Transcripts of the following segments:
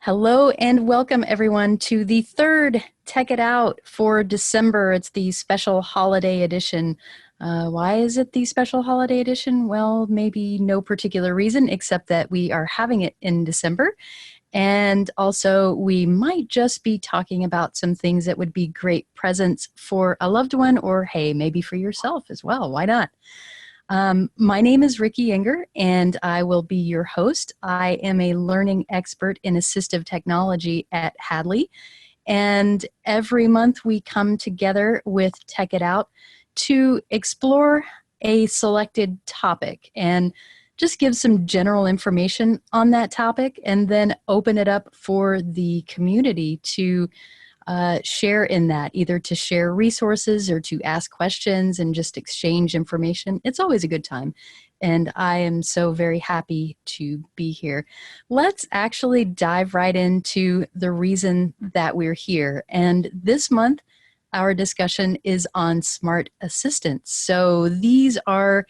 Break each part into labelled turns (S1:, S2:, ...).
S1: Hello and welcome everyone to the third Tech It Out for December. It's the special holiday edition. Why is it the special holiday edition? Well, maybe no particular reason except that we are having it in December. And also we might just be talking about some things that would be great presents for a loved one or hey, maybe for yourself as well. Why not? My name is Ricky Enger, and I will be your host. I am a learning expert in assistive technology at Hadley, and every month we come together with Tech It Out to explore a selected topic and just give some general information on that topic and then open it up for the community to share in that, either to share resources or to ask questions and just exchange information. It's always a good time. And I am so very happy to be here. Let's actually dive right into the reason that we're here. And this month, our discussion is on smart assistants. So these are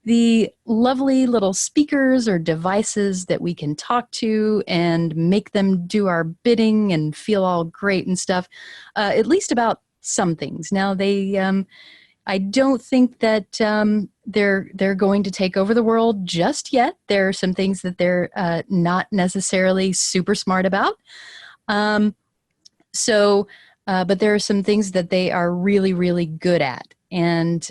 S1: the lovely little speakers or devices that we can talk to and make them do our bidding and feel all great and stuff, at least about some things. Now, I don't think that they're going to take over the world just yet. There are some things that they're not necessarily super smart about. But there are some things that they are really, really good at. And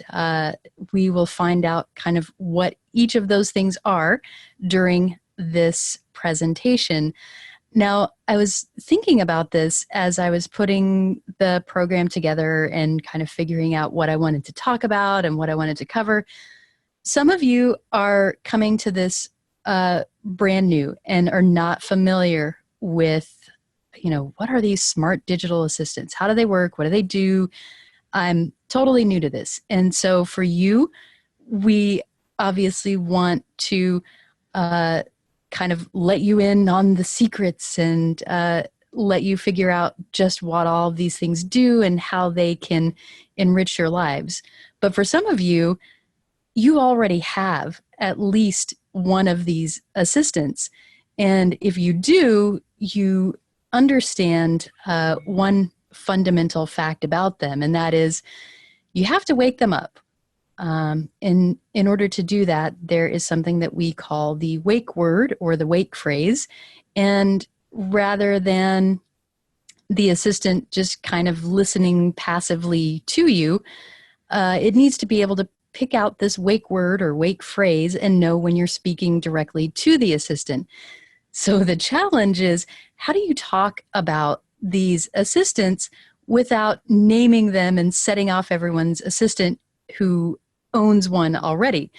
S1: we will find out kind of what each of those things are during this presentation. Now, I was thinking about this as I was putting the program together and kind of figuring out what I wanted to talk about and what I wanted to cover. Some of you are coming to this brand new and are not familiar with, what are these smart digital assistants? How do they work? What do they do? I'm totally new to this. And so for you, we obviously want to kind of let you in on the secrets and let you figure out just what all of these things do and how they can enrich your lives. But for some of you, you already have at least one of these assistants. And if you do, you understand one fundamental fact about them, and that is you have to wake them up. In order to do that, there is something that we call the wake word or the wake phrase. And rather than the assistant just kind of listening passively to you, it needs to be able to pick out this wake word or wake phrase and know when you're speaking directly to the assistant. So the challenge is, how do you talk about these assistants without naming them and setting off everyone's assistant who owns one already?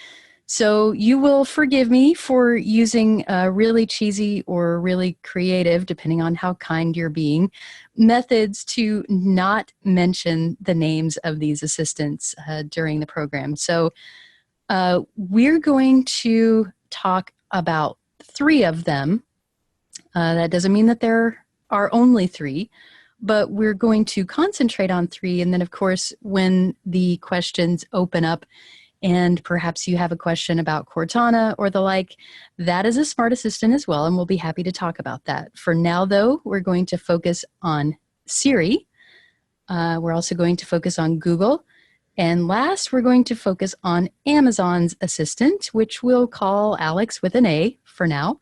S1: So you will forgive me for using really cheesy or really creative, depending on how kind you're being, methods to not mention the names of these assistants during the program. So we're going to talk about three of them. That doesn't mean that there are only three, but we're going to concentrate on three. And then, of course, when the questions open up and perhaps you have a question about Cortana or the like, that is a smart assistant as well, and we'll be happy to talk about that. For now, though, we're going to focus on Siri. We're also going to focus on Google. And last, we're going to focus on Amazon's assistant, which we'll call Alex with an A for now.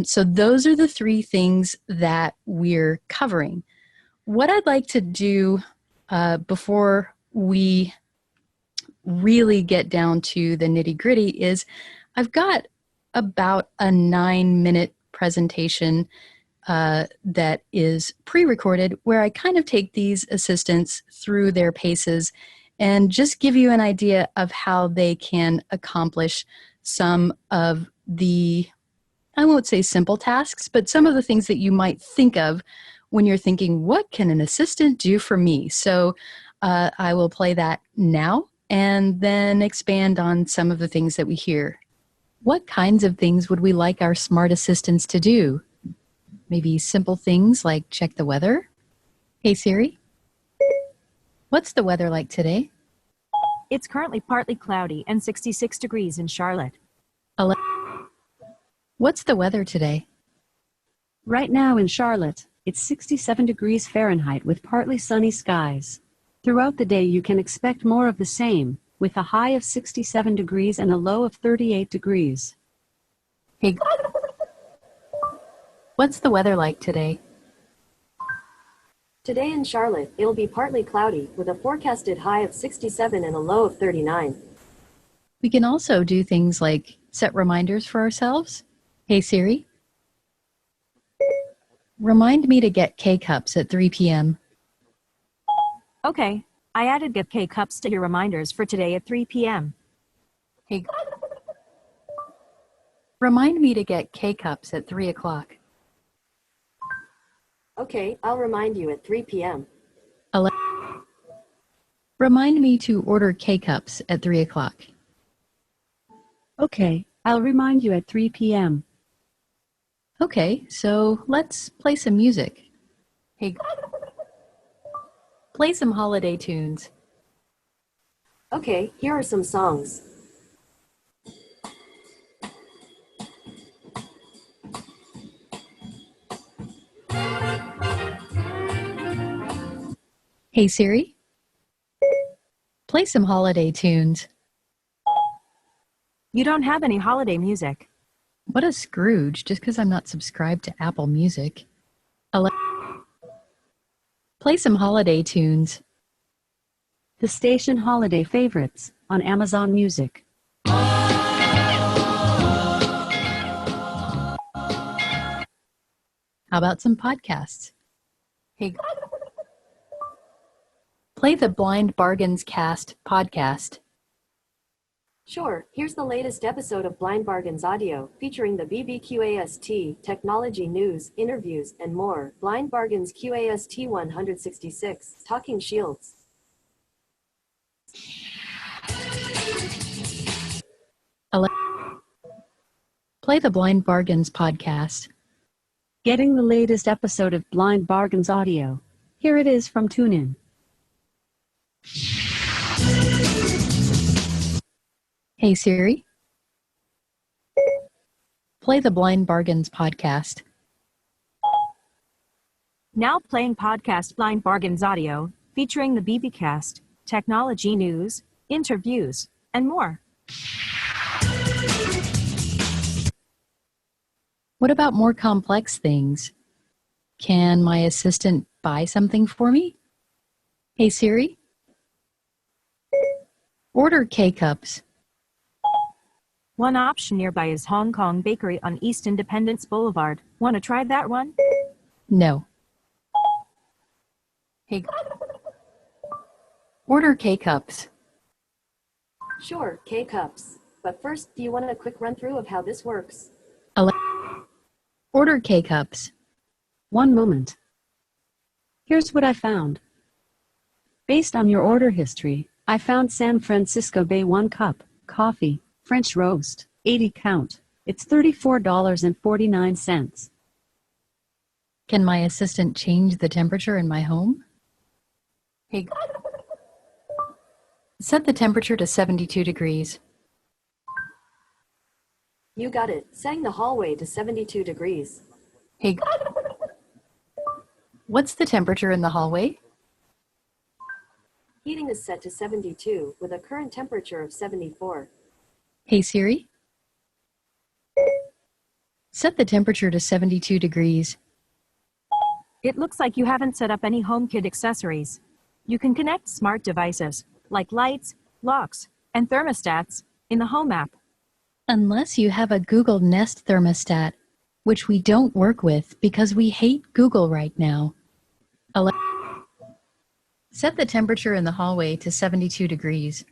S1: So those are the three things that we're covering. What I'd like to do before we really get down to the nitty-gritty is I've got about a 9-minute presentation that is pre-recorded where I kind of take these assistants through their paces and just give you an idea of how they can accomplish some of the, I won't say simple tasks, but some of the things that you might think of when you're thinking, what can an assistant do for me? So I will play that now and then expand on some of the things that we hear. What kinds of things would we like our smart assistants to do? Maybe simple things like check the weather. Hey Siri, what's the weather like today?
S2: It's currently partly cloudy and 66 degrees in Charlotte.
S1: What's the weather today?
S3: Right now in Charlotte, it's 67 degrees Fahrenheit with partly sunny skies. Throughout the day you can expect more of the same, with a high of 67 degrees and a low of 38 degrees.
S1: Hey, what's the weather like today?
S4: Today in Charlotte, it'll be partly cloudy, with a forecasted high of 67 and a low of 39.
S1: We can also do things like set reminders for ourselves. Hey Siri, remind me to get K-Cups at 3 p.m.
S2: Okay, I added Get K-Cups to your reminders for today at 3 p.m.
S1: Hey, remind me to get K-Cups at 3 o'clock.
S4: Okay, I'll remind you at 3 p.m.
S1: Remind me to order K-Cups at 3 o'clock.
S3: Okay, I'll remind you at 3 p.m.
S1: Okay, so let's play some music. Hey, play some holiday tunes.
S4: Okay, here are some songs.
S1: Hey Siri, play some holiday tunes.
S2: You don't have any holiday music.
S1: What a Scrooge, just because I'm not subscribed to Apple Music. Play some holiday tunes.
S3: The station Holiday Favorites on Amazon Music.
S1: How about some podcasts? Hey, play the Blind Bargains Cast podcast.
S4: Sure, here's the latest episode of Blind Bargains Audio, featuring the BBQAST, technology news, interviews, and more. Blind Bargains QAST 166, Talking Shields.
S1: Play the Blind Bargains podcast.
S3: Getting the latest episode of Blind Bargains Audio. Here it is from TuneIn.
S1: Hey Siri, play the Blind Bargains podcast.
S2: Now playing podcast Blind Bargains Audio, featuring the BBcast, technology news, interviews, and more.
S1: What about more complex things? Can my assistant buy something for me? Hey Siri, order K-Cups.
S2: One option nearby is Hong Kong Bakery on East Independence Boulevard. Want to try that one?
S1: No. Hey, order K-Cups.
S4: Sure, K-Cups. But first, do you want a quick run-through of how this works?
S1: Order K-Cups.
S3: One moment. Here's what I found. Based on your order history, I found San Francisco Bay 1 cup, coffee, French roast, 80 count. It's $34.49.
S1: Can my assistant change the temperature in my home? Hey, set the temperature to 72 degrees.
S4: You got it, setting the hallway to 72 degrees.
S1: Hey, what's the temperature in the hallway?
S4: Heating is set to 72, with a current temperature of 74.
S1: Hey Siri, set the temperature to 72 degrees.
S2: It looks like you haven't set up any HomeKit accessories. You can connect smart devices, like lights, locks, and thermostats, in the Home app.
S1: Unless you have a Google Nest thermostat, which we don't work with because we hate Google right now. Set the temperature in the hallway to 72 degrees.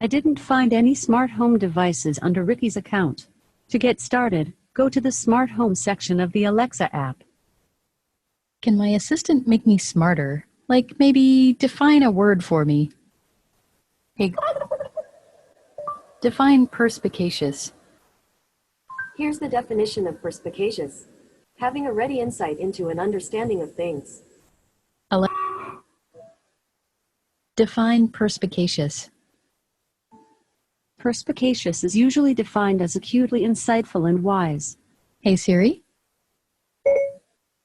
S3: I didn't find any smart home devices under Ricky's account. To get started, go to the Smart Home section of the Alexa app.
S1: Can my assistant make me smarter? Like maybe define a word for me. Hey, define perspicacious.
S4: Here's the definition of perspicacious. Having a ready insight into an understanding of things.
S1: Define perspicacious.
S3: Perspicacious is usually defined as acutely insightful and wise.
S1: Hey Siri,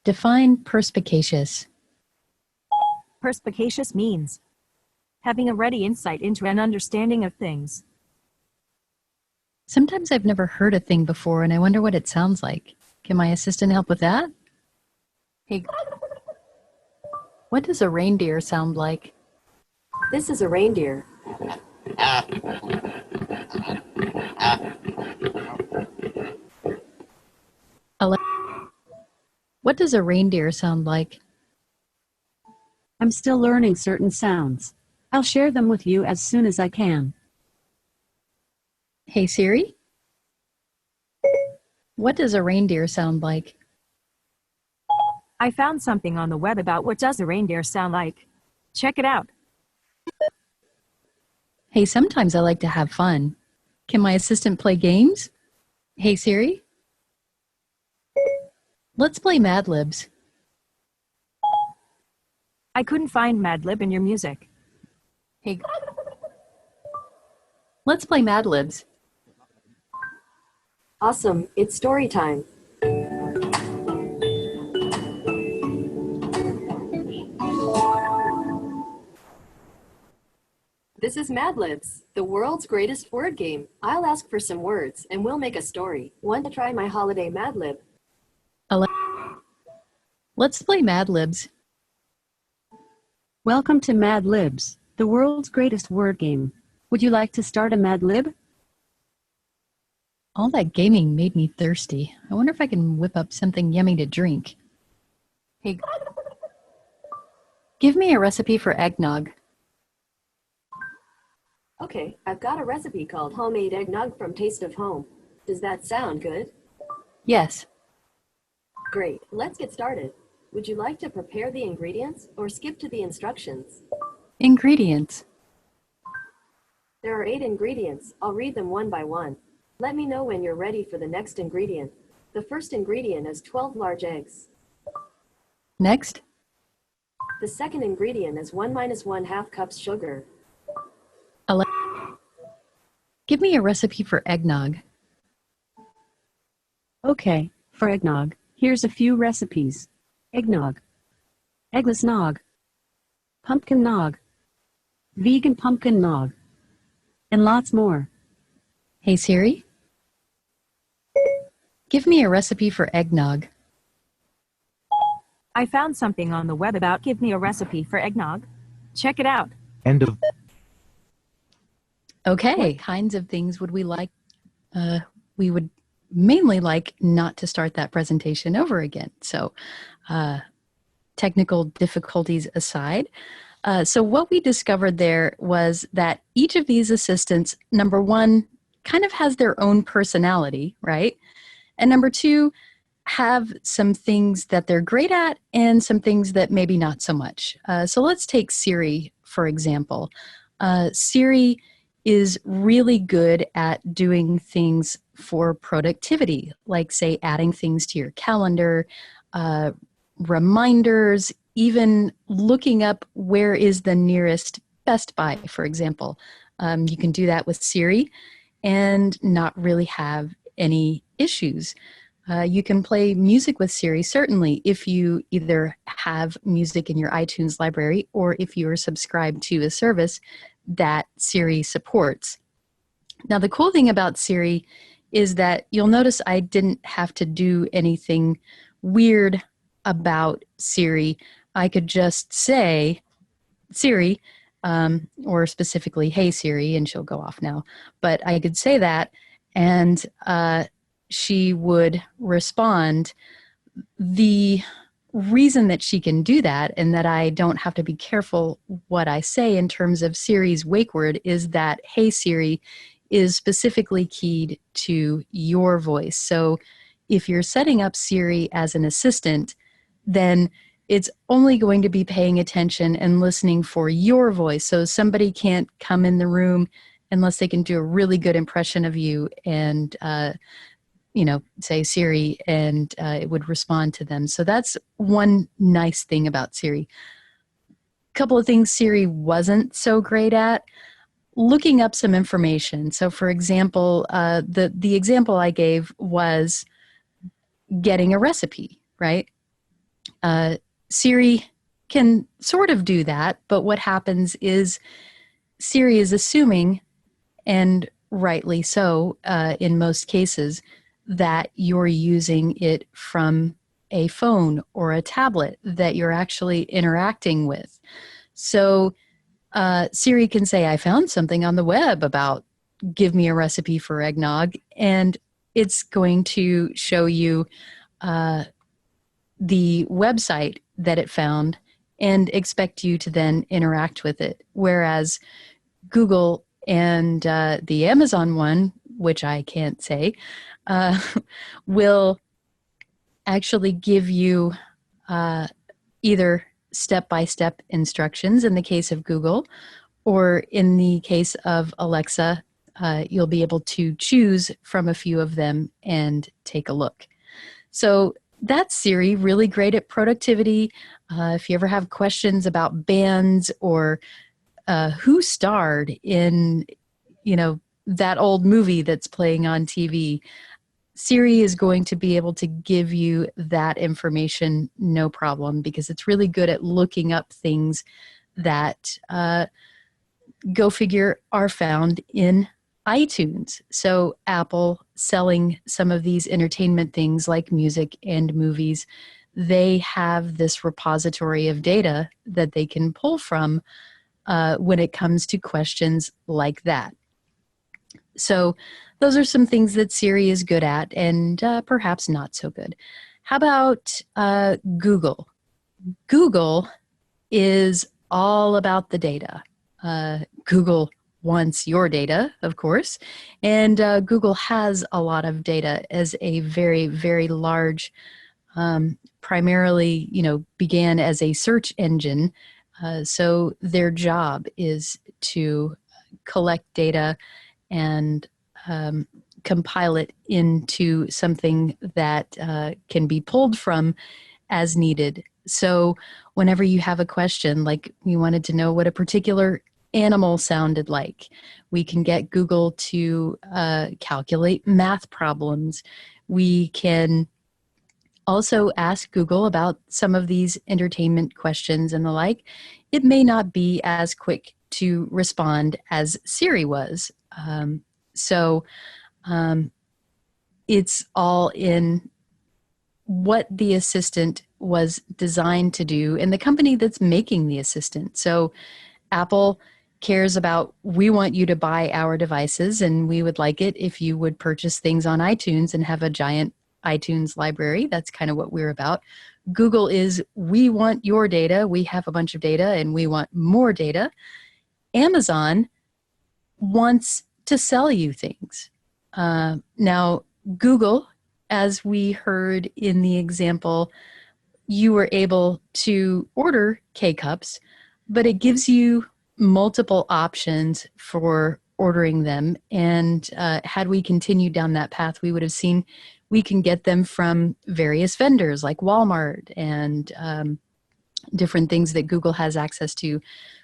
S1: Define perspicacious.
S2: Perspicacious means having a ready insight into an understanding of things.
S1: Sometimes I've never heard a thing before and I wonder what it sounds like. Can my assistant help with that? Hey, what does a reindeer sound like?
S4: This is a reindeer.
S1: What does a reindeer sound like?
S3: I'm still learning certain sounds. I'll share them with you as soon as I can.
S1: Hey Siri, what does a reindeer sound like?
S2: I found something on the web about what does a reindeer sound like. Check it out.
S1: Hey, sometimes I like to have fun. Can my assistant play games? Hey Siri, let's play Mad Libs.
S2: I couldn't find Mad Lib in your music.
S1: Hey, let's play Mad Libs.
S4: Awesome, it's story time. This is Mad Libs, the world's greatest word game. I'll ask for some words and we'll make a story. Want to try my holiday Mad Lib?
S1: Let's play Mad Libs.
S3: Welcome to Mad Libs, the world's greatest word game. Would you like to start a Mad Lib?
S1: All that gaming made me thirsty. I wonder if I can whip up something yummy to drink. Hey, give me a recipe for eggnog.
S4: Okay, I've got a recipe called homemade eggnog from Taste of Home. Does that sound good?
S1: Yes.
S4: Great, let's get started. Would you like to prepare the ingredients or skip to the instructions?
S1: Ingredients.
S4: There are 8 ingredients. I'll read them one by one. Let me know when you're ready for the next ingredient. The first ingredient is 12 large eggs.
S1: Next.
S4: The second ingredient is 1 minus 1/2 cups sugar.
S1: Give me a recipe for eggnog.
S3: Okay, for eggnog, here's a few recipes. Eggnog, eggless nog, pumpkin nog, vegan pumpkin nog, and lots more.
S1: Hey Siri, give me a recipe for eggnog.
S2: I found something on the web about give me a recipe for eggnog. Check it out.
S5: End of.
S1: Okay, what kinds of things would we like? We would mainly like not to start that presentation over again. So technical difficulties aside. So what we discovered there was that each of these assistants, number one, kind of has their own personality, right? And number two, have some things that they're great at and some things that maybe not so much. So let's take Siri, for example. Siri is really good at doing things for productivity, like say adding things to your calendar, reminders, even looking up where is the nearest Best Buy, for example. You can do that with Siri and not really have any issues. You can play music with Siri, certainly, if you either have music in your iTunes library or if you are subscribed to a service that Siri supports. Now, the cool thing about Siri is that you'll notice I didn't have to do anything weird about Siri. I could just say, Siri, or specifically, hey Siri, and she'll go off now. But I could say that, and she would respond. The reason that she can do that and that I don't have to be careful what I say in terms of Siri's wake word is that hey Siri is specifically keyed to your voice. So if you're setting up Siri as an assistant, then it's only going to be paying attention and listening for your voice. So somebody can't come in the room unless they can do a really good impression of you and say Siri, and it would respond to them. So that's one nice thing about Siri. A couple of things Siri wasn't so great at: looking up some information. So for example, the example I gave was getting a recipe, right? Siri can sort of do that, but what happens is Siri is assuming, and rightly so in most cases, that you're using it from a phone or a tablet that you're actually interacting with. So Siri can say, I found something on the web about give me a recipe for eggnog, and it's going to show you the website that it found and expect you to then interact with it. Whereas Google and the Amazon one, which I can't say, will actually give you either step-by-step instructions in the case of Google, or in the case of Alexa, you'll be able to choose from a few of them and take a look. So that's Siri, really great at productivity. If you ever have questions about bands or who starred in, that old movie that's playing on TV, Siri is going to be able to give you that information no problem, because it's really good at looking up things that, go figure, are found in iTunes. So Apple selling some of these entertainment things like music and movies, they have this repository of data that they can pull from when it comes to questions like that. So those are some things that Siri is good at, and perhaps not so good. How about Google? Google is all about the data. Google wants your data, of course, and Google has a lot of data as a very, very large, primarily, began as a search engine. So their job is to collect data and compile it into something that can be pulled from as needed. So whenever you have a question, like you wanted to know what a particular animal sounded like, we can get Google to calculate math problems. We can also ask Google about some of these entertainment questions and the like. It may not be as quick to respond as Siri was. It's all in what the assistant was designed to do and the company that's making the assistant. So Apple cares about, we want you to buy our devices, and we would like it if you would purchase things on iTunes and have a giant iTunes library. That's kind of what we're about. Google is, we want your data. We have a bunch of data and we want more data. Amazon wants to sell you things. Now, Google, as we heard in the example, you were able to order K-Cups, but it gives you multiple options for ordering them. And had we continued down that path, we would have seen we can get them from various vendors like Walmart and different things that Google has access to.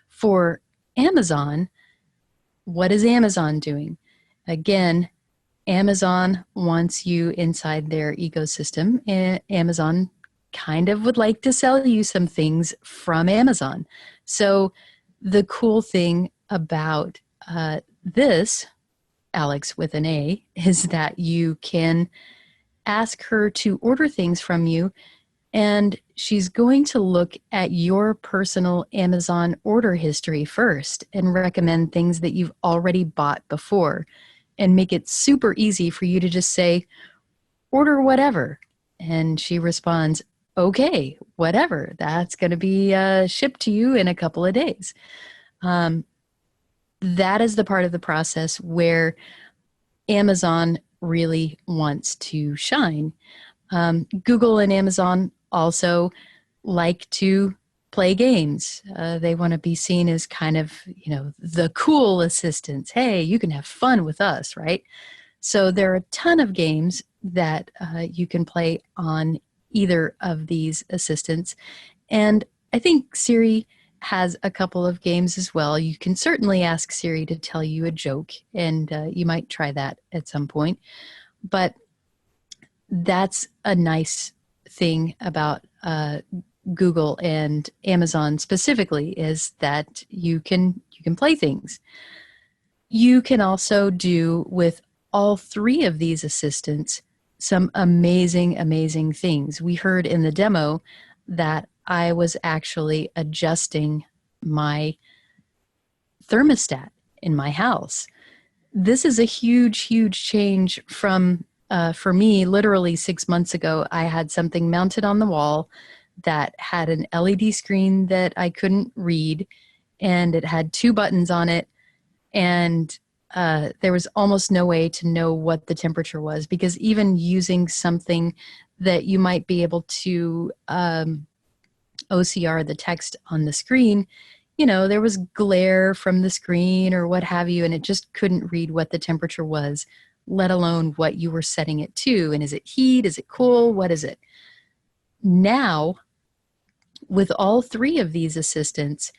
S1: For Amazon, what is Amazon doing? Again, Amazon wants you inside their ecosystem, and Amazon kind of would like to sell you some things from Amazon. So the cool thing about this, Alex with an A, is that you can ask her to order things from you, and she's going to look at your personal Amazon order history first and recommend things that you've already bought before, and make it super easy for you to just say, order whatever. And she responds, okay, whatever. That's going to be shipped to you in a couple of days. That is the part of the process where Amazon really wants to shine. Google and Amazon also like to play games. They want to be seen as kind of, the cool assistants. Hey, you can have fun with us, right? So there are a ton of games that you can play on either of these assistants. And I think Siri has a couple of games as well. You can certainly ask Siri to tell you a joke, and you might try that at some point. But that's a nice thing about Google and Amazon specifically is that you can play things. You can also do with all three of these assistants some amazing, amazing things. We heard in the demo that I was actually adjusting my thermostat in my house. This is a huge, huge change from, for me, literally 6 months ago, I had something mounted on the wall that had an LED screen that I couldn't read, and it had 2 buttons on it, and there was almost no way to know what the temperature was, because even using something that you might be able to OCR the text on the screen, there was glare from the screen or what have you, and it just couldn't read what the temperature was, let alone what you were setting it to. And is it heat? Is it cool? What is it? Now, with all three of these assistants,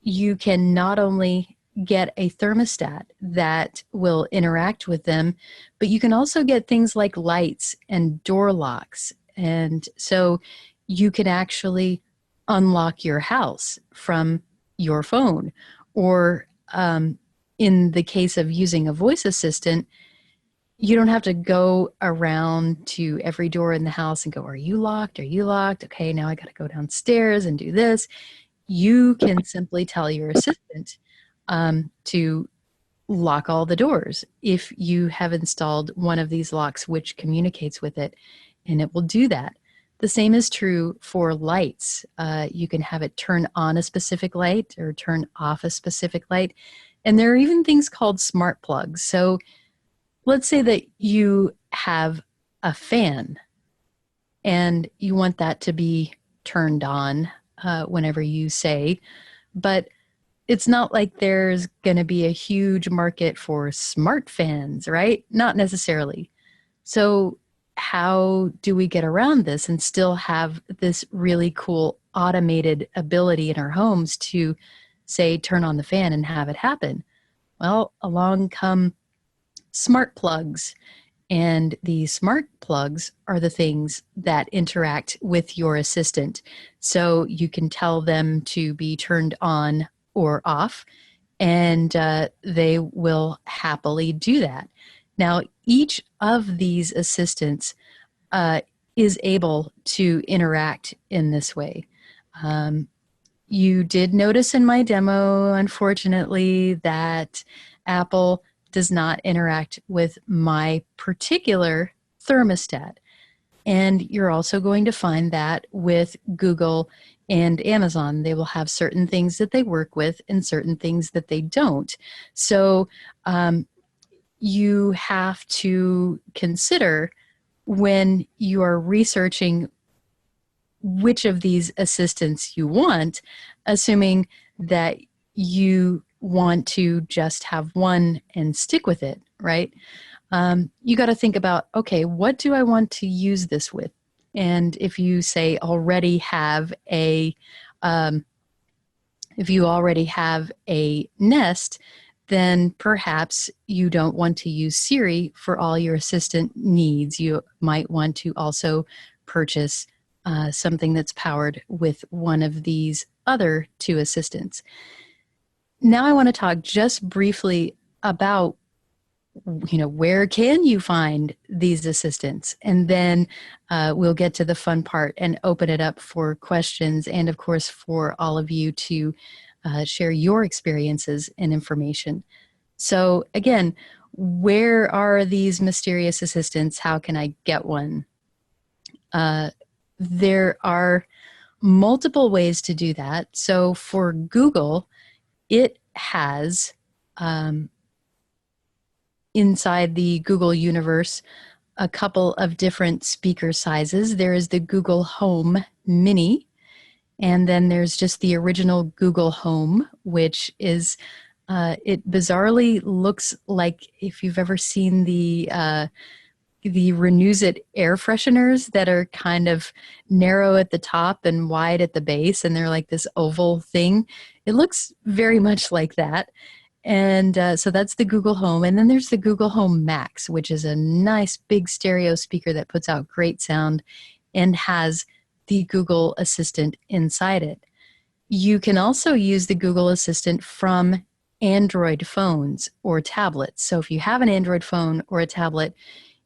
S1: you can not only get a thermostat that will interact with them, but you can also get things like lights and door locks. And so you can actually unlock your house from your phone. Or in the case of using a voice assistant, you don't have to go around to every door in the house and go, are you locked? Are you locked? Okay, now I got to go downstairs and do this. You can simply tell your assistant to lock all the doors if you have installed one of these locks which communicates with it, and it will do that. The same is true for lights. You can have it turn on a specific light or turn off a specific light. And there are even things called smart plugs. So let's say that you have a fan and you want that to be turned on whenever you say, but it's not like there's going to be a huge market for smart fans, right? Not necessarily. So how do we get around this and still have this really cool automated ability in our homes to say, turn on the fan and have it happen? Well, along come smart plugs. And the smart plugs are the things that interact with your assistant. So you can tell them to be turned on or off, and they will happily do that. Now, each of these assistants is able to interact in this way. You did notice in my demo, unfortunately, that Apple does not interact with my particular thermostat. And you're also going to find that with Google and Amazon. They will have certain things that they work with and certain things that they don't. So you have to consider when you are researching which of these assistants you want, assuming that you want to just have one and stick with it, right? You got to think about, okay, what do I want to use this with? And if you say already have a, if you already have a Nest, then perhaps you don't want to use Siri for all your assistant needs. You might want to also purchase something that's powered with one of these other 2 assistants. Now I want to talk just briefly about, where can you find these assistants? And then we'll get to the fun part and open it up for questions and, of course, for all of you to share your experiences and information. So again, where are these mysterious assistants? How can I get one? There are multiple ways to do that. So for Google, it has inside the Google universe a couple of different speaker sizes. There is the Google Home Mini, and then there's just the original Google Home, which is, it bizarrely looks like, if you've ever seen the Renewsit air fresheners that are kind of narrow at the top and wide at the base, and they're like this oval thing. It looks very much like that. And so that's the Google Home. And then there's the Google Home Max, which is a nice big stereo speaker that puts out great sound. and has the Google Assistant inside it. You can also use the Google Assistant from Android phones or tablets. So if you have an Android phone or a tablet,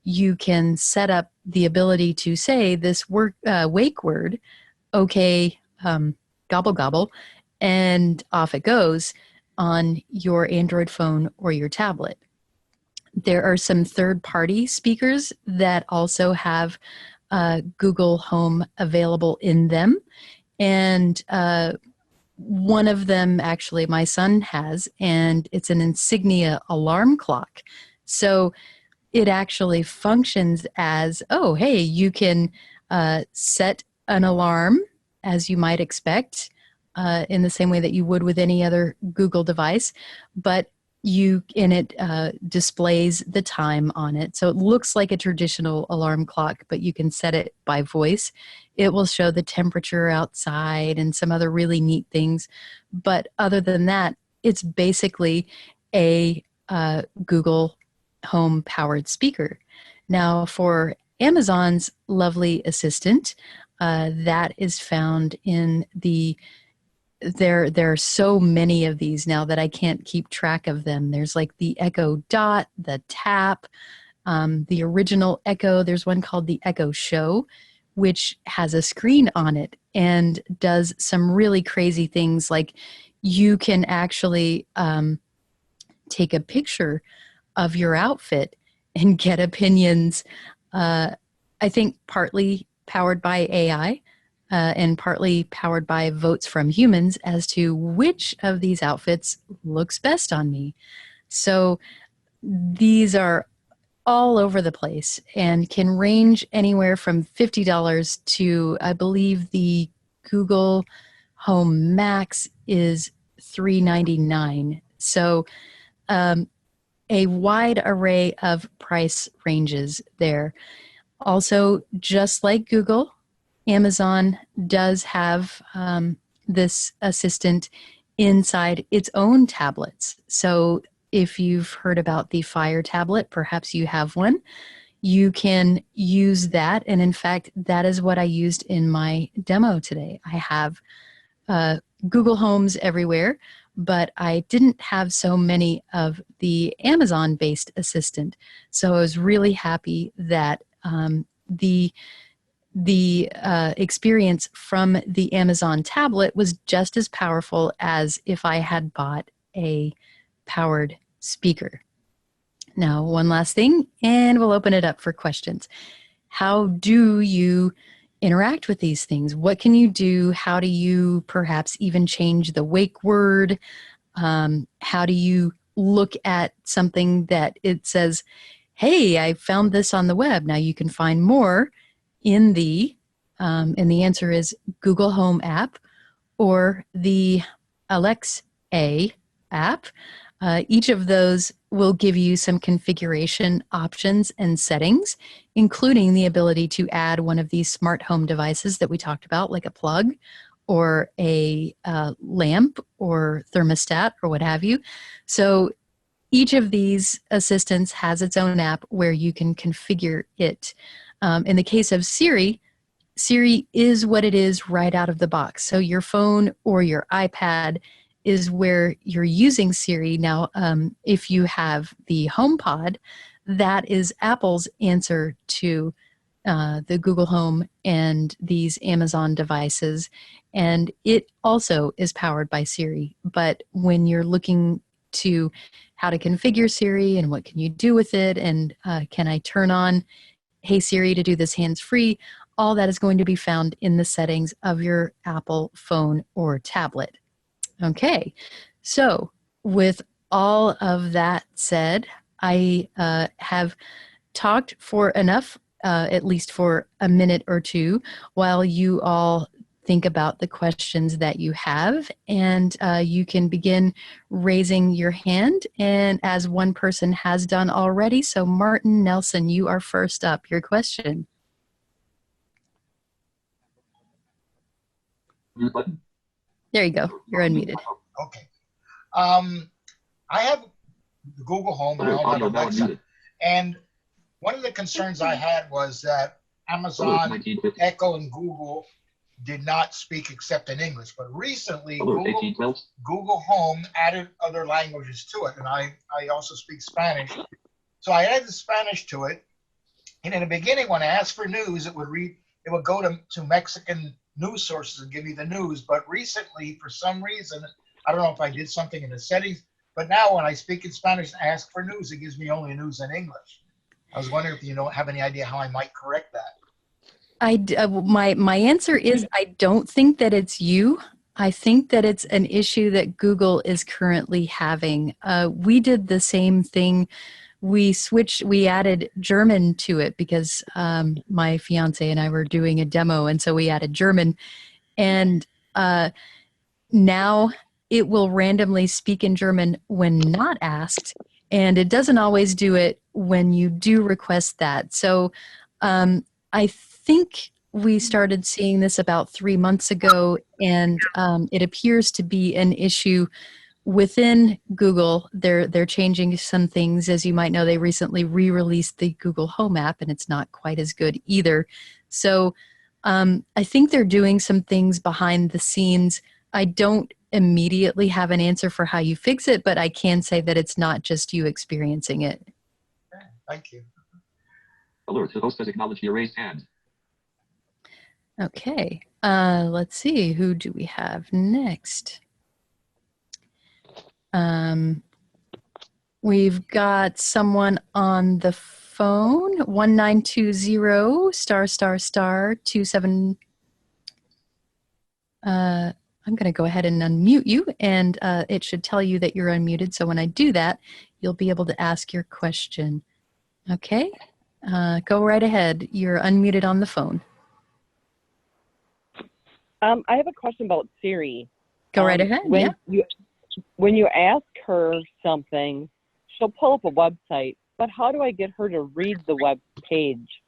S1: you can set up the ability to say this wake word, okay, gobble gobble, and off it goes on your Android phone or your tablet. There are some third-party speakers that also have Google Home available in them. And one of them, actually, my son has, and it's an Insignia alarm clock. So it actually functions as, oh, hey, you can set an alarm as you might expect in the same way that you would with any other Google device, but it displays the time on it. So it looks like a traditional alarm clock, but you can set it by voice. It will show the temperature outside and some other really neat things. But other than that, it's basically a Google Home powered speaker. Now, for Amazon's lovely assistant, that is found in there are so many of these now that I can't keep track of them. There's like the Echo Dot, the Tap, the original Echo. There's one called the Echo Show, which has a screen on it and does some really crazy things. Like you can actually take a picture of your outfit and get opinions, I think partly powered by AI, and partly powered by votes from humans as to which of these outfits looks best on me. So these are all over the place and can range anywhere from $50 to, I believe the Google Home Max is $399. So a wide array of price ranges there. Also, just like Google, Amazon does have this assistant inside its own tablets. So if you've heard about the Fire tablet, perhaps you have one, you can use that. And in fact, that is what I used in my demo today. I have Google Homes everywhere, but I didn't have so many of the Amazon-based assistant. So I was really happy that the experience from the Amazon tablet was just as powerful as if I had bought a powered speaker. Now, one last thing, and we'll open it up for questions. How do you interact with these things? What can you do? How do you perhaps even change the wake word? How do you look at something that it says, hey, I found this on the web. Now you can find more in and the answer is Google Home app or the Alexa app. Each of those will give you some configuration options and settings, including the ability to add one of these smart home devices that we talked about, like a plug or a lamp or thermostat or what have you. So each of these assistants has its own app where you can configure it. In the case of Siri, Siri is what it is right out of the box. So your phone or your iPad is where you're using Siri. Now, if you have the HomePod, that is Apple's answer to the Google Home and these Amazon devices. And it also is powered by Siri. But when you're looking to how to configure Siri and what can you do with it, and can I turn on Hey Siri to do this hands-free, all that is going to be found in the settings of your Apple phone or tablet. Okay, so with all of that said, I have talked for enough, at least for a minute or two, while you all think about the questions that you have, and you can begin raising your hand, and as one person has done already, so Martin Nelson, you are first up. Your question. There you go. You're unmuted.
S5: Okay. I have Google Home and all that Alexa, and one of the concerns I had was that Amazon, Echo, and Google did not speak except in English. But recently, Google Home added other languages to it, and I also speak Spanish. So I added the Spanish to it, and in the beginning, when I asked for news, it would go to Mexican news sources and give me the news. But recently, for some reason, I don't know if I did something in the settings, but now when I speak in Spanish and ask for news, it gives me only news in English. I was wondering if you have any idea how I might correct that.
S1: My answer is I don't think that it's you. I think that it's an issue that Google is currently having. We did the same thing. We added German to it because my fiance and I were doing a demo, and so we added German. And now it will randomly speak in German when not asked, and it doesn't always do it when you do request that. So I think we started seeing this about 3 months ago, and it appears to be an issue within Google. They're changing some things. As you might know, they recently re-released the Google Home app, and it's not quite as good either. So I think they're doing some things behind the scenes. I don't immediately have an answer for how you fix it, but I can say that it's not just you experiencing it.
S5: Okay, thank you.
S6: Alert, the host has acknowledged your raised hand.
S1: Okay, let's see, who do we have next? We've got someone on the phone, 1920***27. I'm going to go ahead and unmute you, and it should tell you that you're unmuted. So when I do that, you'll be able to ask your question. Okay, go right ahead. You're unmuted on the phone.
S7: I have a question about Siri.
S1: Go right ahead.
S7: When you ask her something, she'll pull up a website, but how do I get her to read the web page?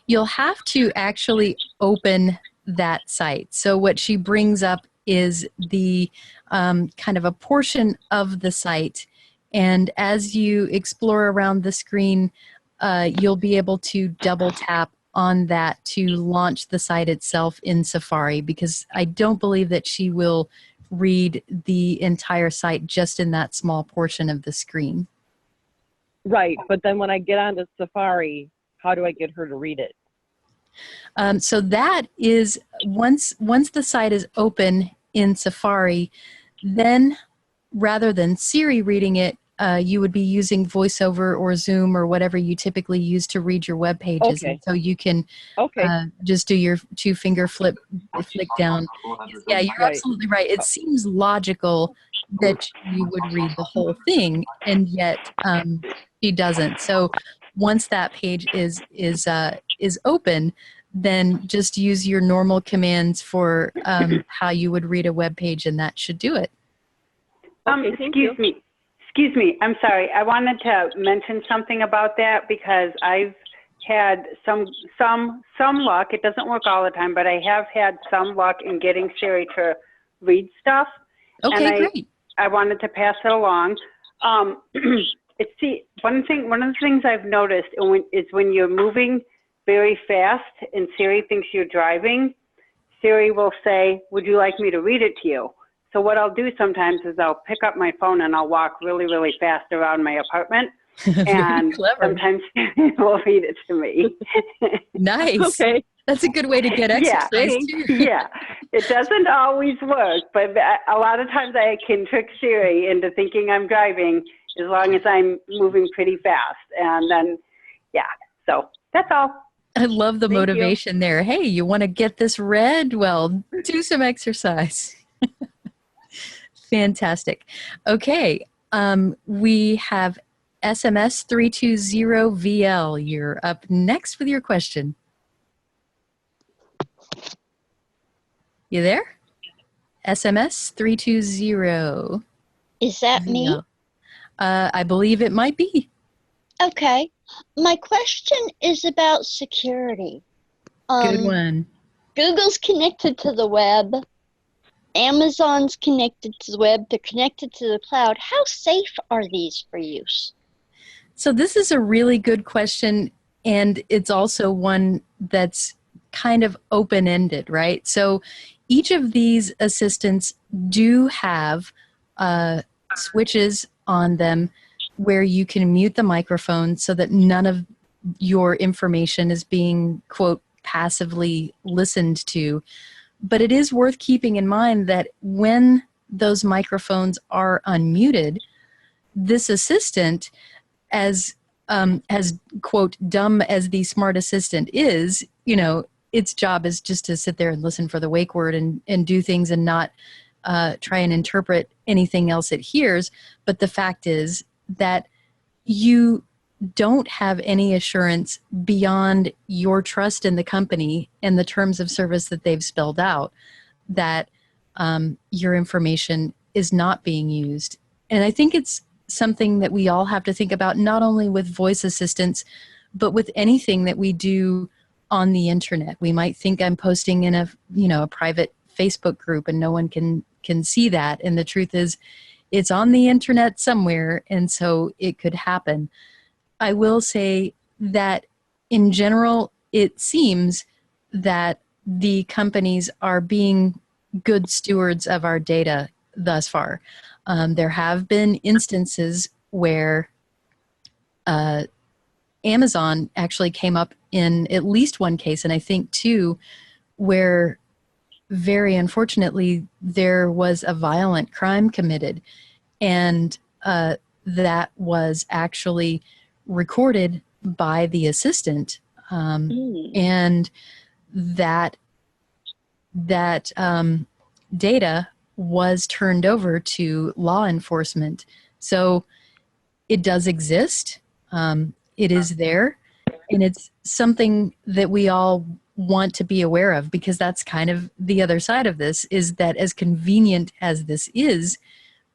S1: You'll have to actually open that site. So what she brings up is the kind of a portion of the site, and as you explore around the screen, you'll be able to double tap on that to launch the site itself in Safari, because I don't believe that she will read the entire site just in that small portion of the screen.
S7: Right, but then when I get onto Safari, how do I get her to read it?
S1: So that is, once the site is open in Safari, then rather than Siri reading it, you would be using VoiceOver or Zoom or whatever you typically use to read your web pages.
S7: Okay.
S1: And so you can just do your two-finger flick down. Yeah, you're absolutely right. It seems logical that you would read the whole thing, and yet she doesn't. So once that page is open, then just use your normal commands for how you would read a web page, and that should do it.
S8: Excuse me, I'm sorry. I wanted to mention something about that because I've had some luck. It doesn't work all the time, but I have had some luck in getting Siri to read stuff.
S1: Okay,
S8: and
S1: great.
S8: I wanted to pass it along. One of the things I've noticed is when you're moving very fast and Siri thinks you're driving, Siri will say, "Would you like me to read it to you?" So what I'll do sometimes is I'll pick up my phone and I'll walk really, really fast around my apartment. And sometimes Siri will read it to me.
S1: Nice.
S7: Okay.
S1: That's a good way to get exercise, too.
S8: Yeah. It doesn't always work, but a lot of times I can trick Siri into thinking I'm driving as long as I'm moving pretty fast. And then, yeah, so that's all.
S1: I love the
S8: Thank
S1: motivation there. Hey, you want to get this read? Well, do some exercise. Fantastic. Okay, we have SMS 320VL. You're up next with your question. You there? SMS 320.
S9: Is that me?
S1: I believe it might be.
S9: Okay. My question is about security.
S1: Good one.
S9: Google's connected to the web. Amazon's connected to the web. They're connected to the cloud. How safe are these for use?
S1: So this is a really good question. and it's also one that's kind of open-ended, right? So each of these assistants do have switches on them where you can mute the microphone so that none of your information is being, quote, passively listened to. But it is worth keeping in mind that when those microphones are unmuted, this assistant, as quote, dumb as the smart assistant is, you know, its job is just to sit there and listen for the wake word and do things and not try and interpret anything else it hears. But the fact is that you don't have any assurance beyond your trust in the company and the terms of service that they've spelled out that your information is not being used. And I think it's something that we all have to think about, not only with voice assistants, but with anything that we do on the internet. We might think I'm posting in a private Facebook group and no one can see that. And the truth is it's on the internet somewhere. And so it could happen. I will say that in general, it seems that the companies are being good stewards of our data thus far. There have been instances where Amazon actually came up in at least one case, and I think two, where very unfortunately there was a violent crime committed, and that was actually recorded by the assistant, and that data was turned over to law enforcement. So it does exist. It is there, and it's something that we all want to be aware of, because that's kind of the other side of this, is that as convenient as this is,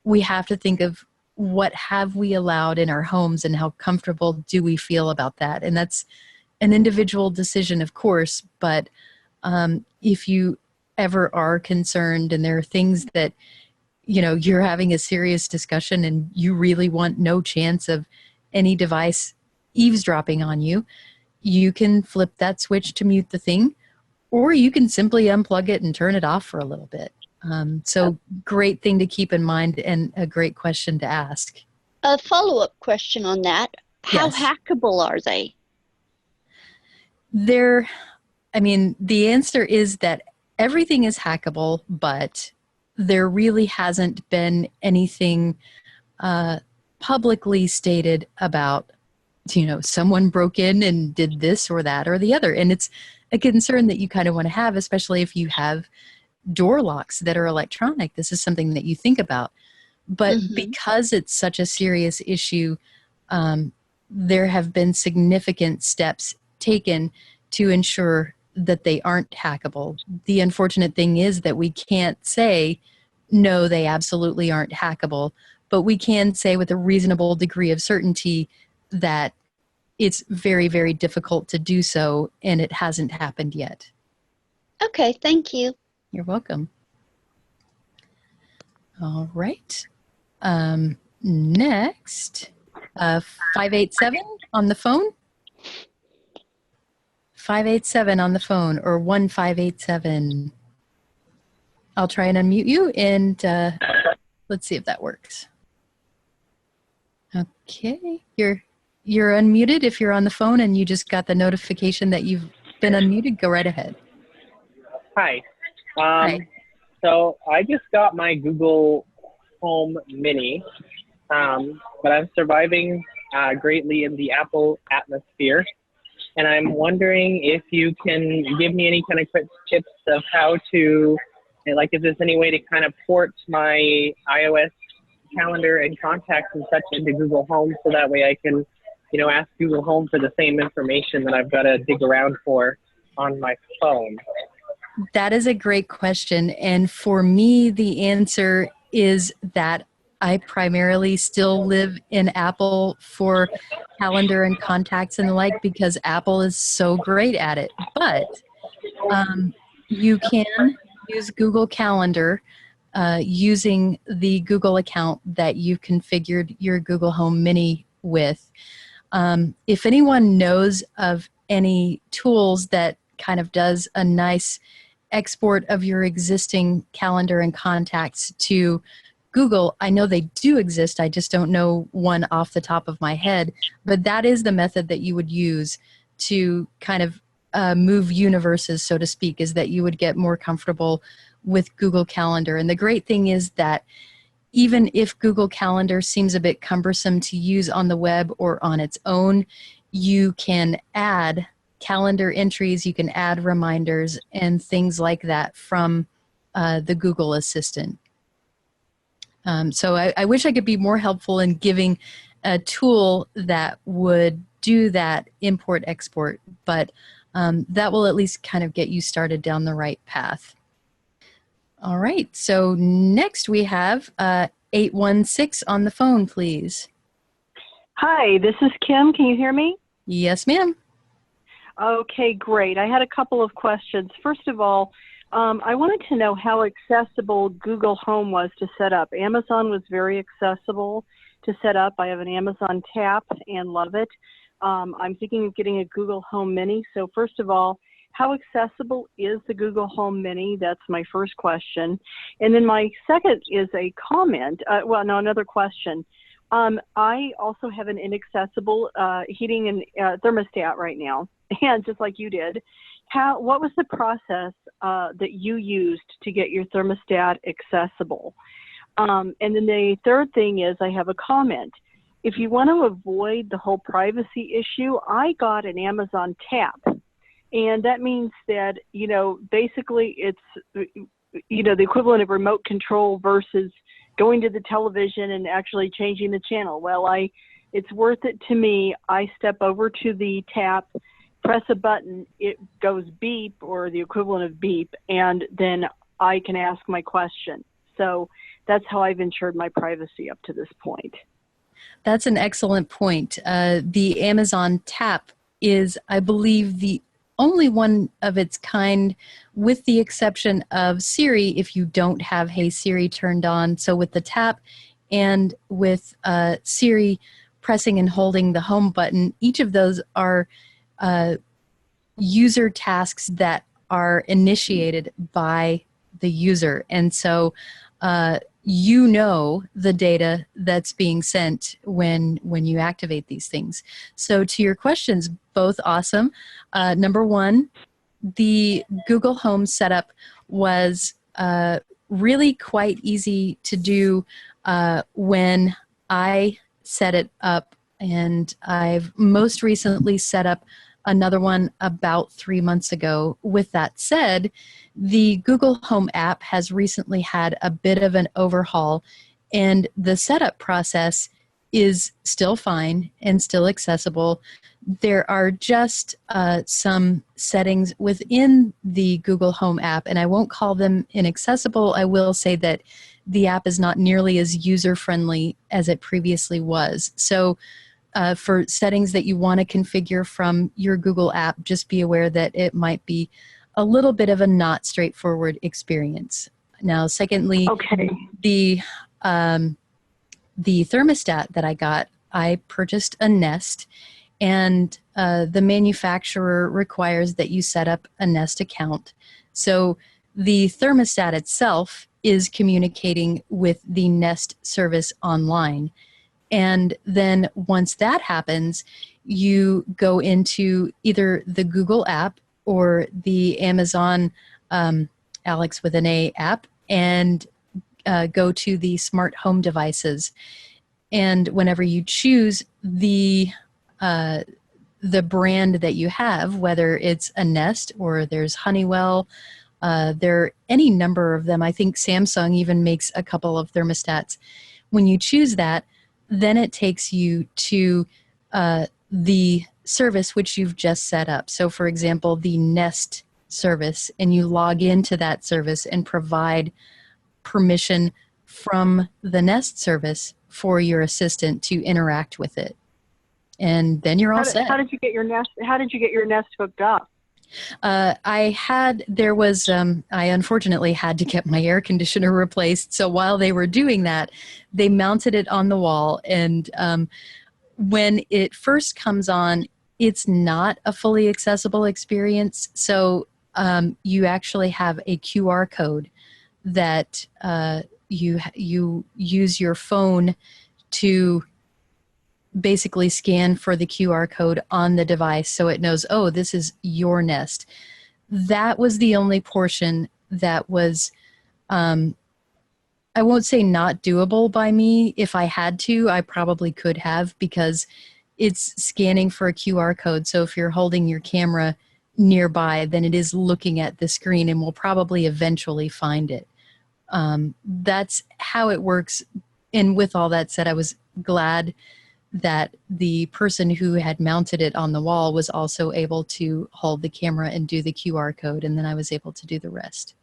S1: we have to think of what have we allowed in our homes and how comfortable do we feel about that. And that's an individual decision, of course, but if you ever are concerned and there are things that, you know, you're having a serious discussion and you really want no chance of any device eavesdropping on you, you can flip that switch to mute the thing, or you can simply unplug it and turn it off for a little bit. So great thing to keep in mind and a great question to ask.
S9: A follow-up question on that. How
S1: Yes.
S9: hackable are they?
S1: The answer is that everything is hackable, but there really hasn't been anything publicly stated about, you know, someone broke in and did this or that or the other. And it's a concern that you kind of want to have, especially if you have door locks that are electronic. This is something that you think about. But because it's such a serious issue, there have been significant steps taken to ensure that they aren't hackable. The unfortunate thing is that we can't say, no, they absolutely aren't hackable, but we can say with a reasonable degree of certainty that it's very, very difficult to do so, and it hasn't happened yet.
S9: Okay, thank you.
S1: You're welcome. All right. Next, 587 on the phone. 587 on the phone, or 1587. I'll try and unmute you, and let's see if that works. Okay, you're unmuted if you're on the phone and you just got the notification that you've been unmuted. Go right ahead.
S10: Hi.
S1: Hi.
S10: So I just got my Google Home Mini, but I'm surviving greatly in the Apple atmosphere. And I'm wondering if you can give me any kind of quick tips of how to, like, if there's any way to kind of port my iOS calendar and contacts and such into Google Home, so that way I can, you know, ask Google Home for the same information that I've got to dig around for on my phone.
S1: That is a great question. And for me, the answer is that I primarily still live in Apple for calendar and contacts and the like, because Apple is so great at it. But you can use Google Calendar using the Google account that you've configured your Google Home Mini with. If anyone knows of any tools that kind of does a nice export of your existing calendar and contacts to Google, I know they do exist. I just don't know one off the top of my head. But that is the method that you would use to kind of move universes, so to speak, is that you would get more comfortable with Google Calendar. And the great thing is that even if Google Calendar seems a bit cumbersome to use on the web or on its own, you can add calendar entries, you can add reminders and things like that from the Google Assistant. So I wish I could be more helpful in giving a tool that would do that import-export, but that will at least kind of get you started down the right path. All right, so next we have 816 on the phone, please.
S11: Hi, this is Kim. Can you hear me?
S1: Yes, ma'am.
S11: Okay, great. I had a couple of questions. First of all, I wanted to know how accessible Google Home was to set up. Amazon was very accessible to set up. I have an Amazon Tap and love it. I'm thinking of getting a Google Home Mini. So first of all, how accessible is the Google Home Mini? That's my first question. And then my second is a comment. Another question. I also have an inaccessible heating and thermostat right now, and just like you did. What was the process that you used to get your thermostat accessible? And then the third thing is I have a comment. If you want to avoid the whole privacy issue, I got an Amazon Tap. And that means that, basically it's, the equivalent of remote control versus going to the television and actually changing the channel. Well, it's worth it to me. I step over to the Tap, press a button, it goes beep or the equivalent of beep, and then I can ask my question. So that's how I've ensured my privacy up to this point.
S1: That's an excellent point. The Amazon Tap is, I believe, the only one of its kind, with the exception of Siri if you don't have Hey Siri turned on. So with the Tap and with Siri pressing and holding the home button, each of those are user tasks that are initiated by the user. And so the data that's being sent when you activate these things. So to your questions, both awesome. Number one, the Google Home setup was really quite easy to do when I set it up, and I've most recently set up another one about 3 months ago. With that said, the Google Home app has recently had a bit of an overhaul, and the setup process is still fine and still accessible. There are just some settings within the Google Home app, and I won't call them inaccessible. I will say that the app is not nearly as user-friendly as it previously was. So for settings that you want to configure from your Google app, just be aware that it might be a little bit of a not straightforward experience. Now, secondly, the thermostat that I got, I purchased a Nest, and the manufacturer requires that you set up a Nest account. So the thermostat itself is communicating with the Nest service online. And then once that happens, you go into either the Google app or the Amazon Alex with an A app and go to the smart home devices. And whenever you choose the brand that you have, whether it's a Nest or there's Honeywell, there are any number of them. I think Samsung even makes a couple of thermostats. When you choose that, then it takes you to the service which you've just set up. So for example, the Nest service, and you log into that service and provide permission from the Nest service for your assistant to interact with it. And then you're all set.
S11: How did you get your Nest hooked up?
S1: I unfortunately had to get my air conditioner replaced. So while they were doing that, they mounted it on the wall. And when it first comes on, it's not a fully accessible experience. So you actually have a QR code that you use your phone to basically scan for the QR code on the device so it knows, oh, this is your Nest. That was the only portion that was, I won't say not doable by me. If I had to, I probably could have, because it's scanning for a QR code. So if you're holding your camera nearby, then it is looking at the screen and will probably eventually find it. That's how it works. And with all that said, I was glad that the person who had mounted it on the wall was also able to hold the camera and do the QR code, and then I was able to do the rest.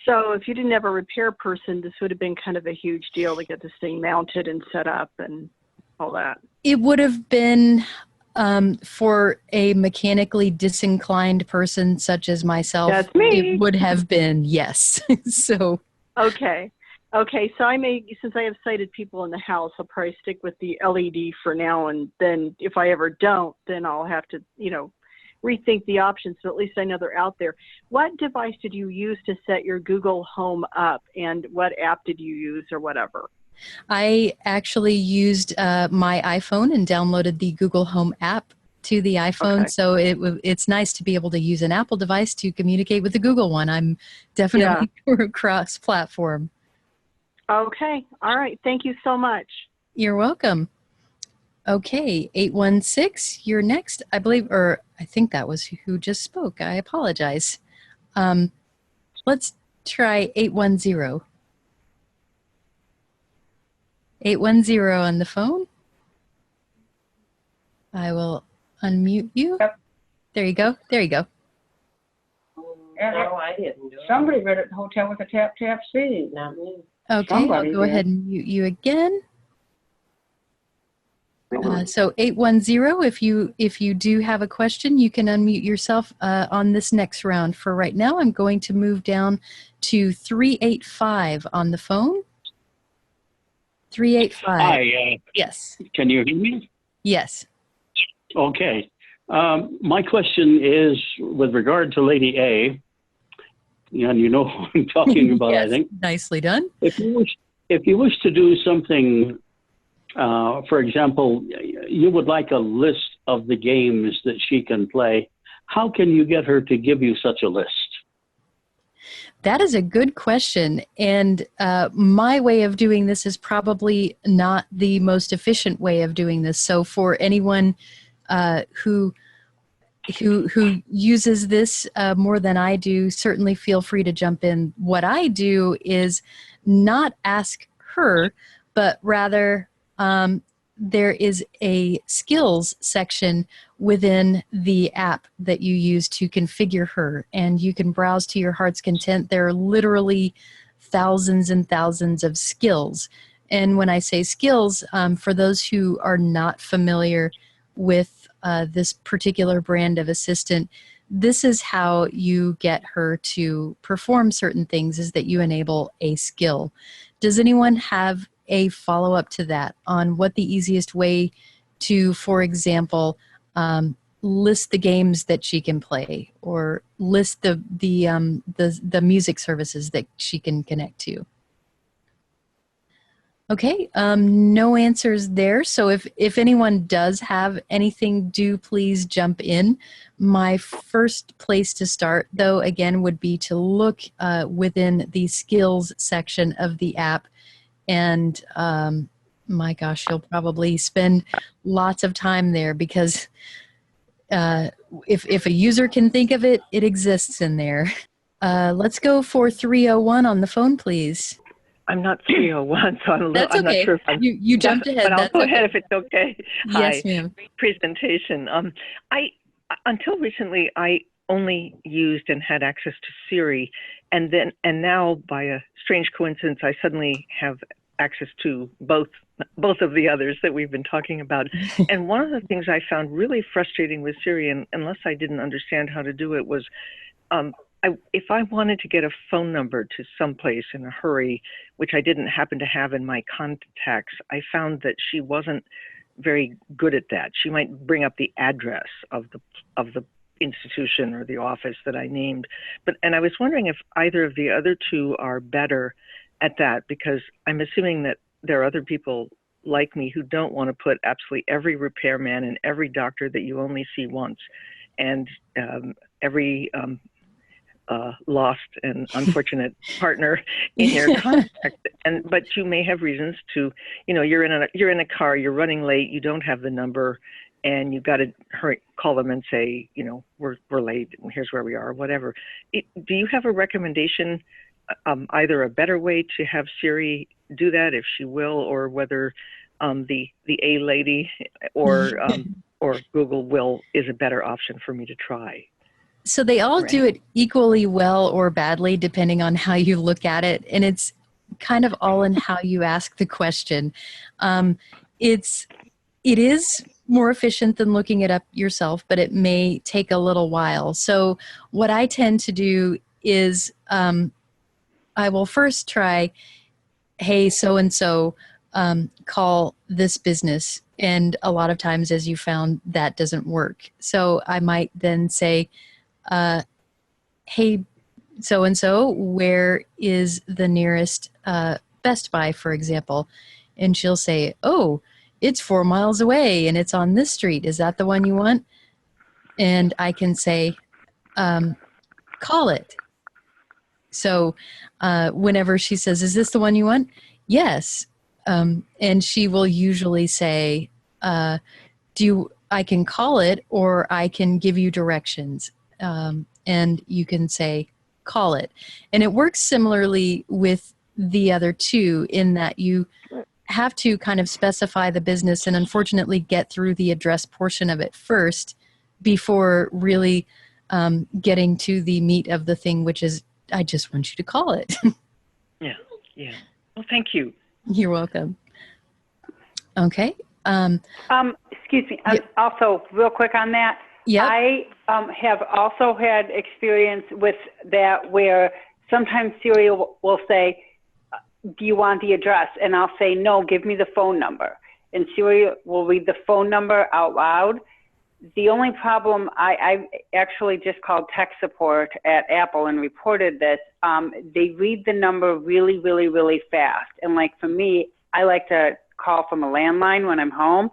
S11: So if you didn't have a repair person, this would have been kind of a huge deal to get this thing mounted and set up and all that.
S1: It would have been, for a mechanically disinclined person such as myself,
S11: That's me.
S1: It would have been, yes. So.
S11: Okay. Okay, so since I have sighted people in the house, I'll probably stick with the LED for now, and then if I ever don't, then I'll have to, rethink the options, but at least I know they're out there. What device did you use to set your Google Home up, and what app did you use or whatever?
S1: I actually used my iPhone and downloaded the Google Home app to the iPhone,
S11: Okay.
S1: so it's nice to be able to use an Apple device to communicate with the Google one. I'm definitely cross-platform.
S11: Okay. All right. Thank you so much.
S1: You're welcome. Okay, 816, you're next, I believe, or I think that was who just spoke. I apologize. Let's try 810. 810 on the phone. I will unmute you.
S12: Yep.
S1: There you go. There you go.
S12: No, I didn't do it. Somebody read it at the hotel with a tap C. Not me.
S1: Okay,
S12: Somebody
S1: I'll go
S12: did.
S1: ahead and mute you again. So 810, if you do have a question, you can unmute yourself on this next round. For right now, I'm going to move down to 385 on the phone. 385.
S13: Hi.
S1: Yes.
S13: Can you hear me?
S1: Yes.
S13: Okay. My question is with regard to Lady A, and you know who I'm talking about,
S1: Yes,
S13: I think.
S1: nicely done.
S13: If you wish to do something, for example, you would like a list of the games that she can play, how can you get her to give you such a list?
S1: That is a good question, and my way of doing this is probably not the most efficient way of doing this. So for anyone who uses this more than I do, certainly feel free to jump in. What I do is not ask her, but rather there is a skills section within the app that you use to configure her, and you can browse to your heart's content. There are literally thousands and thousands of skills. And when I say skills, for those who are not familiar with this particular brand of assistant, this is how you get her to perform certain things, is that you enable a skill. Does anyone have a follow-up to that on what the easiest way to, for example, list the games that she can play, or list the music services that she can connect to? Okay, no answers there. So if anyone does have anything, do please jump in. My first place to start, though, again, would be to look within the skills section of the app. And my gosh, you'll probably spend lots of time there, because if a user can think of it, it exists in there. Let's go for 301 on the phone, please.
S14: I'm not 301, so I'm
S1: That's okay.
S14: not sure if I'm...
S1: You jumped ahead.
S14: But I'll
S1: That's
S14: go
S1: okay.
S14: ahead if it's okay.
S1: Yes,
S14: Hi.
S1: ma'am.
S14: Great presentation. Until recently, I only used and had access to Siri, and now, by a strange coincidence, I suddenly have access to both of the others that we've been talking about. And one of the things I found really frustrating with Siri, and unless I didn't understand how to do it, was if I wanted to get a phone number to someplace in a hurry, which I didn't happen to have in my contacts, I found that she wasn't very good at that. She might bring up the address of the institution or the office that I named. And I was wondering if either of the other two are better at that, because I'm assuming that there are other people like me who don't want to put absolutely every repairman and every doctor that you only see once, and every lost and unfortunate partner in your contact. But you may have reasons to, you're in a car, you're running late, you don't have the number, and you've got to call them and say, we're late and here's where we are, or whatever. Do you have a recommendation, either a better way to have Siri do that if she will, or whether the A lady or Google is a better option for me to try?
S1: So they all do it equally well or badly, depending on how you look at it. And it's kind of all in how you ask the question. It is more efficient than looking it up yourself, but it may take a little while. So what I tend to do is I will first try, hey, so-and-so, call this business. And a lot of times, as you found, that doesn't work. So I might then say, hey, so-and-so, where is the nearest Best Buy, for example? And she'll say, oh, it's 4 miles away and it's on this street. Is that the one you want? And I can say, call it. So whenever she says, is this the one you want? Yes. And she will usually say, I can call it, or I can give you directions. And you can say, call it. And it works similarly with the other two, in that you have to kind of specify the business and unfortunately get through the address portion of it first before really getting to the meat of the thing, which is, I just want you to call it.
S14: Yeah. Well, thank you.
S1: You're welcome. Okay.
S8: Excuse me. Also, real quick on that.
S1: Yep.
S8: I have also had experience with that, where sometimes Siri will say, do you want the address? And I'll say, no, give me the phone number. And Siri will read the phone number out loud. The only problem, I actually just called tech support at Apple and reported this. They read the number really, really, really fast. And like for me, I like to call from a landline when I'm home.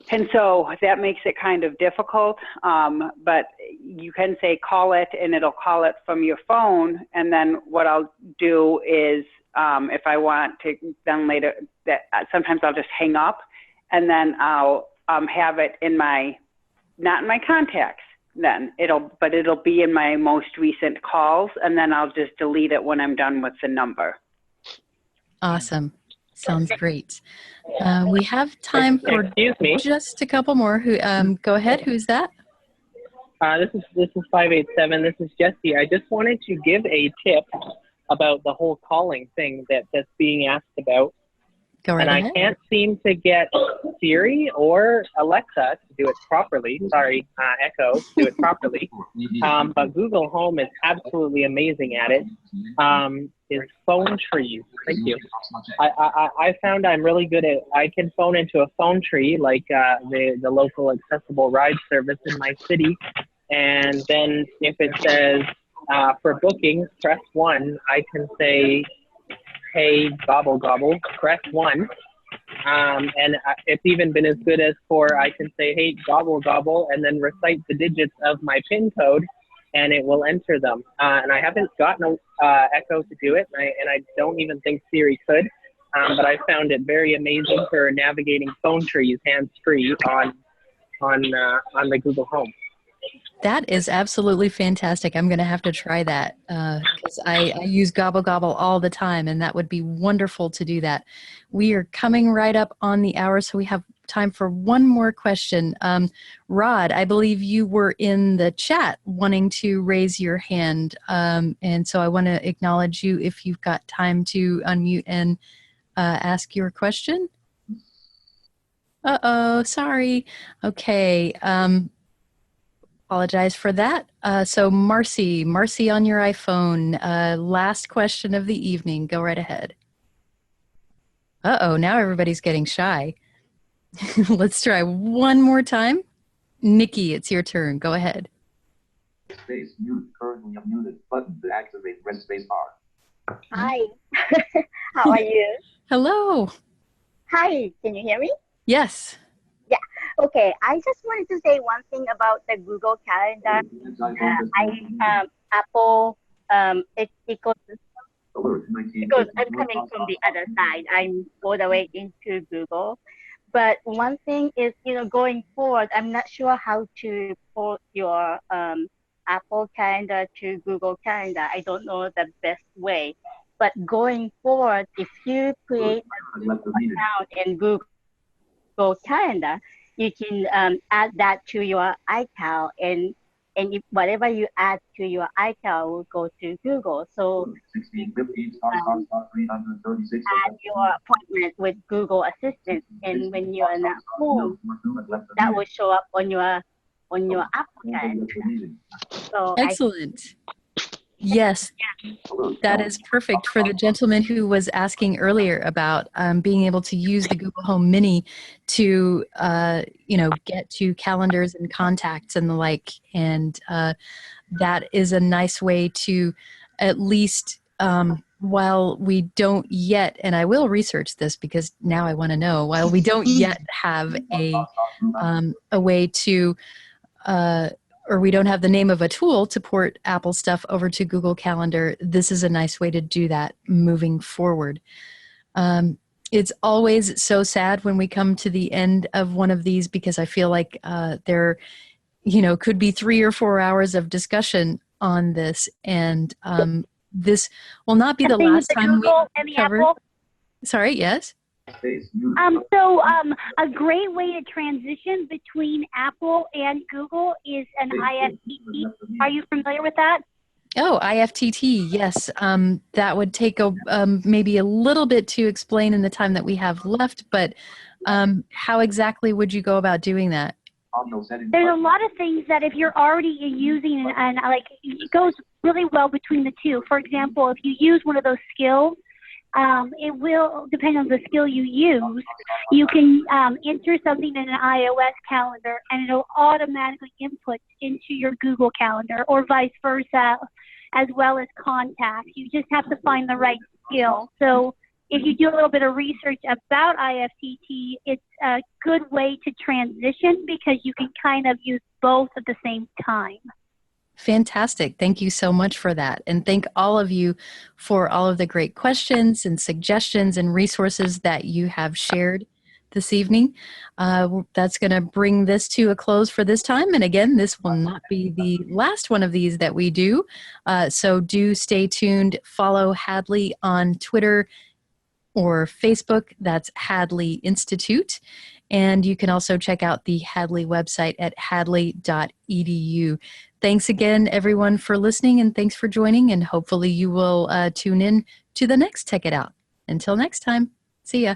S8: And so that makes it kind of difficult. But you can say call it, and it'll call it from your phone. And then what I'll do is, if I want to, then later, sometimes I'll just hang up, and then I'll have it in not in my contacts then. But it'll be in my most recent calls, and then I'll just delete it when I'm done with the number.
S1: Awesome. Sounds great. We have time for just a couple more. Go ahead. Who's that?
S10: This is 587. This is Jesse. I just wanted to give a tip about the whole calling thing that's being asked about.
S1: Go right ahead.
S10: I can't seem to get Siri or Alexa to do it properly. Sorry, Echo, to do it properly. But Google Home is absolutely amazing at it. Is phone trees. Thank you. I found I'm really good at, I can phone into a phone tree, like the local accessible ride service in my city. And then if it says, for bookings, press 1, I can say, hey, gobble, gobble, press 1. And it's even been as good as I can say, hey, gobble, gobble, and then recite the digits of my PIN code, and it will enter them. And I haven't gotten Echo to do it, and I don't even think Siri could. But I found it very amazing for navigating phone trees hands-free on the Google Home.
S1: That is absolutely fantastic. I'm going to have to try that because I use Gobble Gobble all the time, and that would be wonderful to do that. We are coming right up on the hour, so we have time for one more question. Rod, I believe you were in the chat wanting to raise your hand, and so I want to acknowledge you if you've got time to unmute and ask your question. Uh-oh, sorry. Okay. Apologize for that. So Marcy on your iPhone, last question of the evening. Go right ahead. Uh-oh, now everybody's getting shy. Let's try one more time. Nikki, it's your turn. Go ahead.
S6: Space, mute, currently unmuted, button to activate, press space bar.
S15: Hi. How are you?
S1: Hello.
S15: Hi, can you hear me?
S1: Yes.
S15: Yeah. Okay. I just wanted to say one thing about the Google Calendar. Apple ecosystem, because I'm coming from the other side. I'm all the way into Google. But one thing is, going forward, I'm not sure how to port your Apple Calendar to Google Calendar. I don't know the best way. But going forward, if you create a Google account in Google Calendar, you can add that to your iCloud, and if whatever you add to your iCloud will go to Google. So you add your appointment with Google Assistant, and when you're not home, that will show up on your Apple Calendar. So
S1: excellent. Yes, that is perfect for the gentleman who was asking earlier about being able to use the Google Home Mini to, get to calendars and contacts and the like. And that is a nice way to at least, while we don't yet, and I will research this because now I want to know, while we don't yet have a way to or we don't have the name of a tool to port Apple stuff over to Google Calendar, this is a nice way to do that moving forward. It's always so sad when we come to the end of one of these because I feel like there, could be 3 or 4 hours of discussion on this, and this will not be the last time we cover. Sorry, yes?
S16: A great way to transition between Apple and Google is an IFTT. Are you familiar with that?
S1: Oh, IFTT, yes. That would take maybe a little bit to explain in the time that we have left, but how exactly would you go about doing that?
S16: There's a lot of things that if you're already using, and like it goes really well between the two. For example, if you use one of those skills, it will depend on the skill you use. You can enter something in an iOS calendar and it'll automatically input into your Google Calendar, or vice versa, as well as contacts. You just have to find the right skill. So if you do a little bit of research about IFTT, it's a good way to transition because you can kind of use both at the same time.
S1: Fantastic. Thank you so much for that. And thank all of you for all of the great questions and suggestions and resources that you have shared this evening. That's going to bring this to a close for this time. And again, this will not be the last one of these that we do. So do stay tuned. Follow Hadley on Twitter or Facebook. That's Hadley Institute. And you can also check out the Hadley website at hadley.edu. Thanks again, everyone, for listening, and thanks for joining. And hopefully you will tune in to the next Tech It Out. Until next time, see ya.